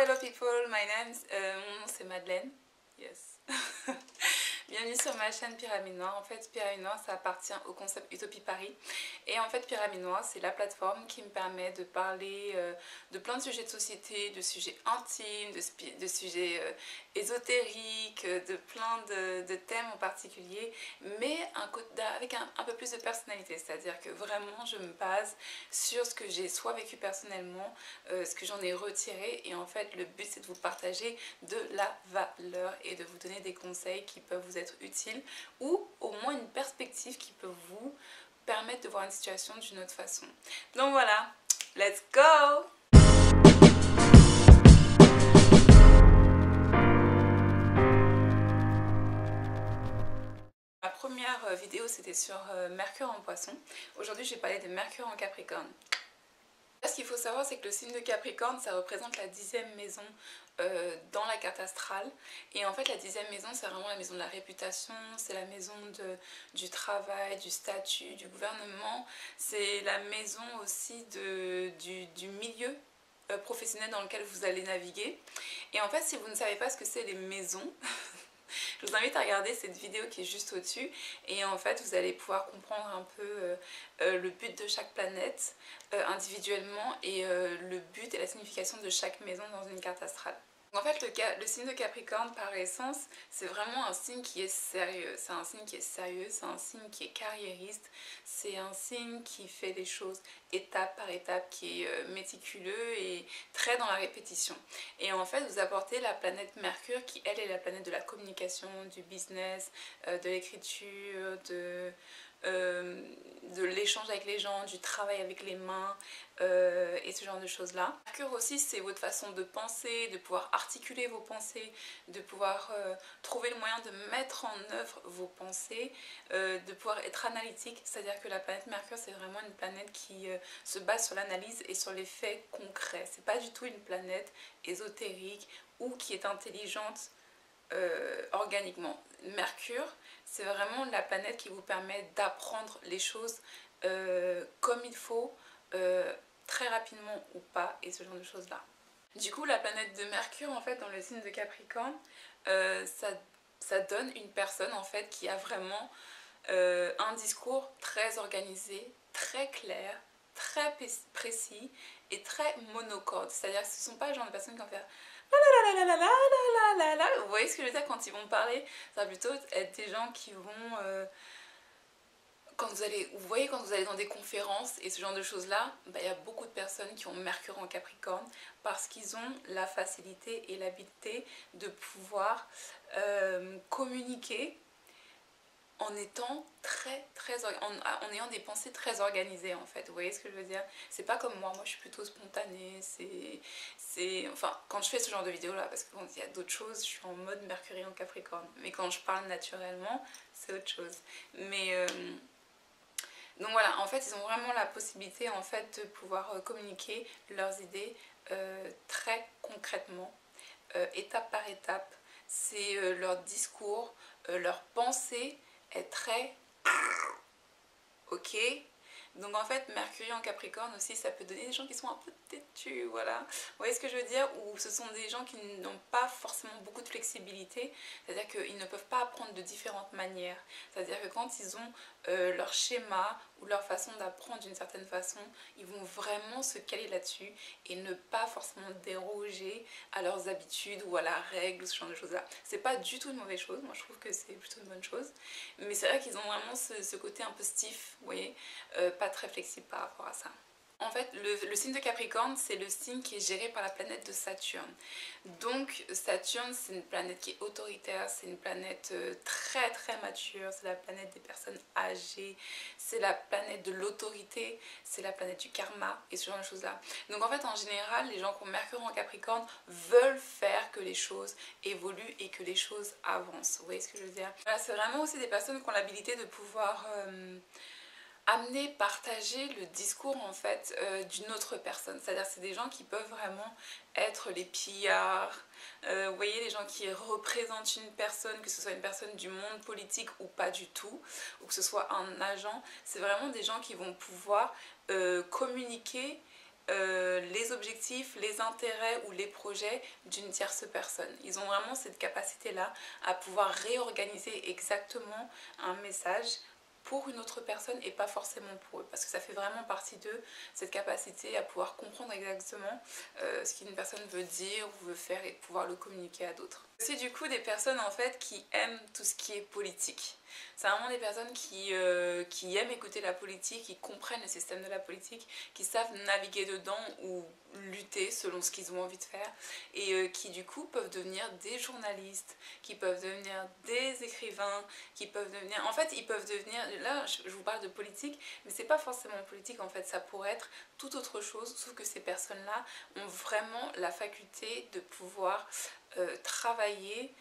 hello people, mon nom c'est Madeleine, yes. Bienvenue sur ma chaîne Pyramide Noire. En fait, Pyramide Noire, ça appartient au concept Utopie Paris. Et en fait, Pyramide Noire, c'est la plateforme qui me permet de parler de plein de sujets de société, de sujets intimes, de sujets ésotériques, de plein de thèmes en particulier, mais avec un peu plus de personnalité. C'est-à-dire que vraiment, je me base sur ce que j'ai soit vécu personnellement, ce que j'en ai retiré. Et en fait, le but, c'est de vous partager de la valeur et de vous donner des conseils qui peuvent vous être utiles ou au moins une perspective qui peut vous permettre de voir une situation d'une autre façon. Donc voilà, let's go! Ma première vidéo c'était sur Mercure en Poisson. Aujourd'hui je vais parler de Mercure en Capricorne. Ce qu'il faut savoir, c'est que le signe de Capricorne, ça représente la 10e maison dans la carte astrale. Et en fait, la 10e maison, c'est vraiment la maison de la réputation, c'est la maison du travail, du statut, du gouvernement. C'est la maison aussi du milieu professionnel dans lequel vous allez naviguer. Et en fait, si vous ne savez pas ce que c'est les maisons, je vous invite à regarder cette vidéo qui est juste au-dessus et en fait vous allez pouvoir comprendre un peu le but de chaque planète individuellement et le but et la signification de chaque maison dans une carte astrale. En fait, le signe de Capricorne, par essence, c'est vraiment un signe qui est sérieux. C'est un signe qui est sérieux, c'est un signe qui est carriériste, c'est un signe qui fait des choses étape par étape, qui est méticuleux et très dans la répétition. Et en fait, vous apportez la planète Mercure, qui elle est la planète de la communication, du business, de l'écriture, de l'échange avec les gens, du travail avec les mains et ce genre de choses là. Mercure aussi, c'est votre façon de penser, de pouvoir articuler vos pensées, de pouvoir trouver le moyen de mettre en œuvre vos pensées, de pouvoir être analytique, c'est-à-dire que la planète Mercure c'est vraiment une planète qui se base sur l'analyse et sur les faits concrets. C'est pas du tout une planète ésotérique ou qui est intelligente organiquement. Mercure, c'est vraiment la planète qui vous permet d'apprendre les choses comme il faut, très rapidement ou pas, et ce genre de choses là. Du coup, la planète de Mercure, en fait, dans le signe de Capricorne, ça donne une personne, en fait, qui a vraiment un discours très organisé, très clair, très précis et très monocorde. C'est-à-dire que ce ne sont pas le genre de personnes qui vont faire vous voyez ce que je veux dire quand ils vont parler, ça va plutôt être des gens qui vont quand vous voyez quand vous allez dans des conférences et ce genre de choses là, il y a beaucoup de personnes qui ont Mercure en Capricorne parce qu'ils ont la facilité et l'habileté de pouvoir communiquer en étant en ayant des pensées très organisées en fait, vous voyez ce que je veux dire? C'est pas comme moi je suis plutôt spontanée, enfin quand je fais ce genre de vidéo là, parce que quand il y a d'autres choses, je suis en mode Mercure en Capricorne, mais quand je parle naturellement, c'est autre chose. Mais donc voilà, en fait ils ont vraiment la possibilité en fait de pouvoir communiquer leurs idées très concrètement, étape par étape. C'est leur discours, leur pensée est très ok. Donc en fait Mercure en Capricorne aussi, ça peut donner des gens qui sont un peu têtus, voilà. Vous voyez ce que je veux dire? Ou ce sont des gens qui n'ont pas forcément beaucoup de flexibilité, c'est-à-dire qu'ils ne peuvent pas apprendre de différentes manières. C'est-à-dire que quand ils ont leur schéma ou leur façon d'apprendre d'une certaine façon, ils vont vraiment se caler là-dessus et ne pas forcément déroger à leurs habitudes ou à la règle ou ce genre de choses là. C'est pas du tout une mauvaise chose, moi je trouve que c'est plutôt une bonne chose, mais c'est vrai qu'ils ont vraiment ce côté un peu stiff, vous voyez, pas très flexible par rapport à ça. En fait, le signe de Capricorne, c'est le signe qui est géré par la planète de Saturne. Donc Saturne, c'est une planète qui est autoritaire, c'est une planète très très mature, c'est la planète des personnes âgées, c'est la planète de l'autorité, c'est la planète du karma et ce genre de choses là. Donc en fait, en général, les gens qui ont Mercure en Capricorne veulent faire que les choses évoluent et que les choses avancent. Vous voyez ce que je veux dire? Voilà, c'est vraiment aussi des personnes qui ont l'habilité de pouvoir amener, partager le discours en fait d'une autre personne. C'est-à-dire c'est des gens qui peuvent vraiment être les pillards, vous voyez, les gens qui représentent une personne, que ce soit une personne du monde politique ou pas du tout, ou que ce soit un agent. C'est vraiment des gens qui vont pouvoir communiquer les objectifs, les intérêts ou les projets d'une tierce personne. Ils ont vraiment cette capacité-là à pouvoir réorganiser exactement un message pour une autre personne et pas forcément pour eux, parce que ça fait vraiment partie d'eux, cette capacité à pouvoir comprendre exactement ce qu'une personne veut dire ou veut faire et pouvoir le communiquer à d'autres. C'est du coup des personnes en fait qui aiment tout ce qui est politique. C'est vraiment des personnes qui aiment écouter la politique, qui comprennent le système de la politique, qui savent naviguer dedans ou lutter selon ce qu'ils ont envie de faire et qui du coup peuvent devenir des journalistes, qui peuvent devenir des écrivains, qui peuvent devenir... En fait, ils peuvent devenir... Là, je vous parle de politique, mais c'est pas forcément politique en fait, ça pourrait être toute autre chose, sauf que ces personnes-là ont vraiment la faculté de pouvoir travailler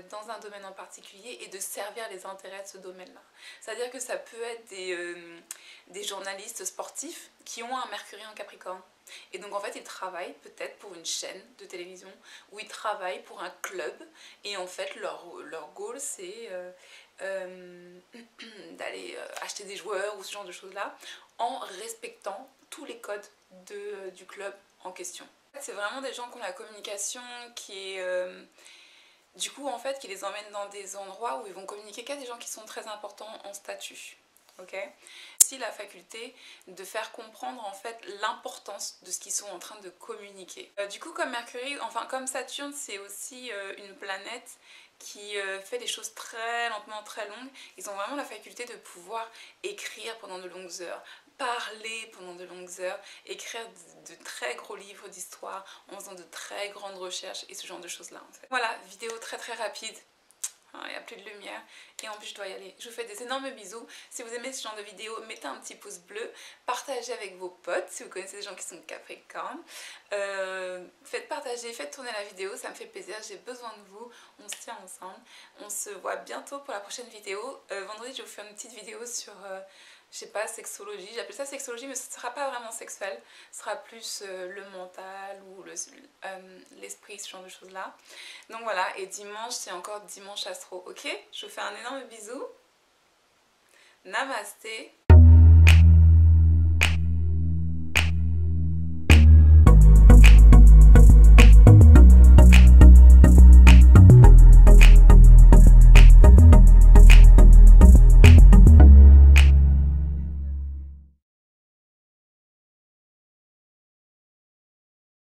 dans un domaine en particulier et de servir les intérêts de ce domaine-là. C'est-à-dire que ça peut être des journalistes sportifs qui ont un Mercury en Capricorne. Et donc en fait ils travaillent peut-être pour une chaîne de télévision ou ils travaillent pour un club et en fait leur goal c'est d'aller acheter des joueurs ou ce genre de choses-là en respectant tous les codes du club en question. C'est vraiment des gens qui ont la communication qui est... du coup, en fait, qui les emmène dans des endroits où ils vont communiquer qu'à des gens qui sont très importants en statut. Ok. Aussi la faculté de faire comprendre en fait l'importance de ce qu'ils sont en train de communiquer. Du coup, comme Mercure, enfin comme Saturne, c'est aussi une planète qui fait des choses très lentement, très longues. Ils ont vraiment la faculté de pouvoir écrire pendant de longues heures, parler pendant de longues heures, écrire de très gros livres d'histoire en faisant de très grandes recherches et ce genre de choses là en fait. Voilà, vidéo très très rapide. Il n'y a plus de lumière et en plus je dois y aller. Je vous fais des énormes bisous. Si vous aimez ce genre de vidéo, mettez un petit pouce bleu, partagez avec vos potes si vous connaissez des gens qui sont Capricorne. Faites partager, faites tourner la vidéo, ça me fait plaisir, j'ai besoin de vous. On se tient ensemble. On se voit bientôt pour la prochaine vidéo. Vendredi je vais vous faire une petite vidéo sur... je sais pas, sexologie, j'appelle ça sexologie mais ce ne sera pas vraiment sexuel, ce sera plus le mental ou l'esprit, ce genre de choses là. Donc voilà, et dimanche c'est encore dimanche astro, ok? Je vous fais un énorme bisou, namasté.